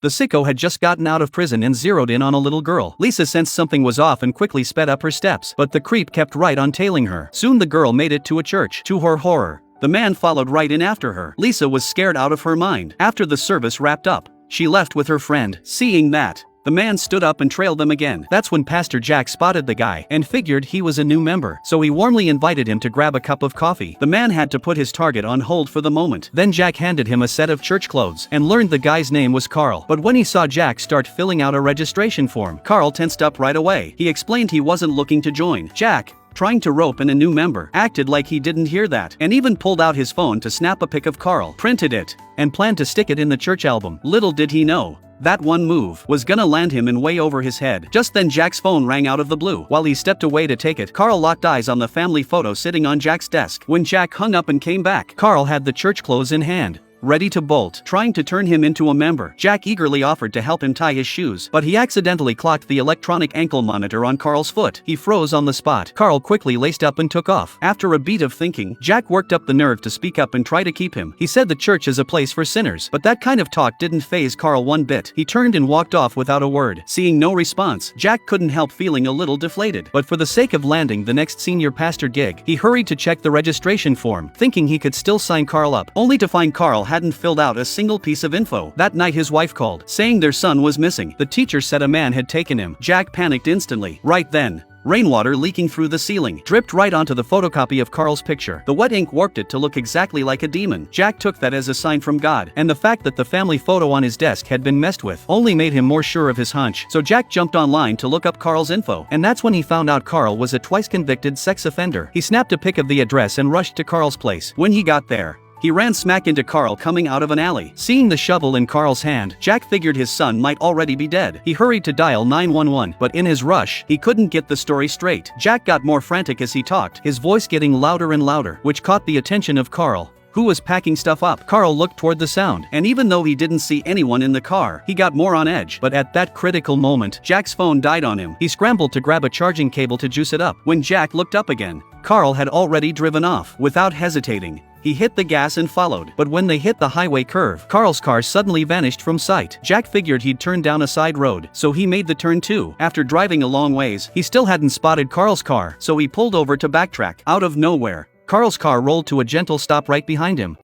The sicko had just gotten out of prison and zeroed in on a little girl. Lisa sensed something was off and quickly sped up her steps, but the creep kept right on tailing her. Soon the girl made it to a church. To her horror, the man followed right in after her. Lisa was scared out of her mind. After the service wrapped up, she left with her friend. Seeing that, the man stood up and trailed them again. That's when Pastor Jack spotted the guy and figured he was a new member, so he warmly invited him to grab a cup of coffee. The man had to put his target on hold for the moment. Then Jack handed him a set of church clothes and learned the guy's name was Carl. But when he saw Jack start filling out a registration form, Carl tensed up right away. He explained he wasn't looking to join. Jack, trying to rope in a new member, acted like he didn't hear that and even pulled out his phone to snap a pic of Carl, printed it, and planned to stick it in the church album. Little did he know, that one move was gonna land him in way over his head. Just then Jack's phone rang out of the blue. While he stepped away to take it, Carl locked eyes on the family photo sitting on Jack's desk. When Jack hung up and came back, Carl had the church clothes in hand, ready to bolt, trying to turn him into a member. Jack eagerly offered to help him tie his shoes, but he accidentally clocked the electronic ankle monitor on Carl's foot. He froze on the spot. Carl quickly laced up and took off. After a beat of thinking, Jack worked up the nerve to speak up and try to keep him. He said the church is a place for sinners, but that kind of talk didn't faze Carl one bit. He turned and walked off without a word. Seeing no response, Jack couldn't help feeling a little deflated. But for the sake of landing the next senior pastor gig, he hurried to check the registration form, thinking he could still sign Carl up, only to find Carl hadn't filled out a single piece of info. That night his wife called, saying their son was missing. The teacher said a man had taken him. Jack panicked instantly. Right then, rainwater leaking through the ceiling dripped right onto the photocopy of Carl's picture. The wet ink warped it to look exactly like a demon. Jack took that as a sign from God, and the fact that the family photo on his desk had been messed with only made him more sure of his hunch. So Jack jumped online to look up Carl's info, and that's when he found out Carl was a twice convicted sex offender. He snapped a pic of the address and rushed to Carl's place. When he got there, he ran smack into Carl coming out of an alley. Seeing the shovel in Carl's hand, Jack figured his son might already be dead. He hurried to dial 911, but in his rush, he couldn't get the story straight. Jack got more frantic as he talked, his voice getting louder and louder, which caught the attention of Carl, who was packing stuff up. Carl looked toward the sound, and even though he didn't see anyone in the car, he got more on edge. But at that critical moment, Jack's phone died on him. He scrambled to grab a charging cable to juice it up. When Jack looked up again, Carl had already driven off. Without hesitating, he hit the gas and followed. But when they hit the highway curve, Carl's car suddenly vanished from sight. Jack figured he'd turned down a side road, so he made the turn too. After driving a long ways, he still hadn't spotted Carl's car, so he pulled over to backtrack. Out of nowhere, Carl's car rolled to a gentle stop right behind him.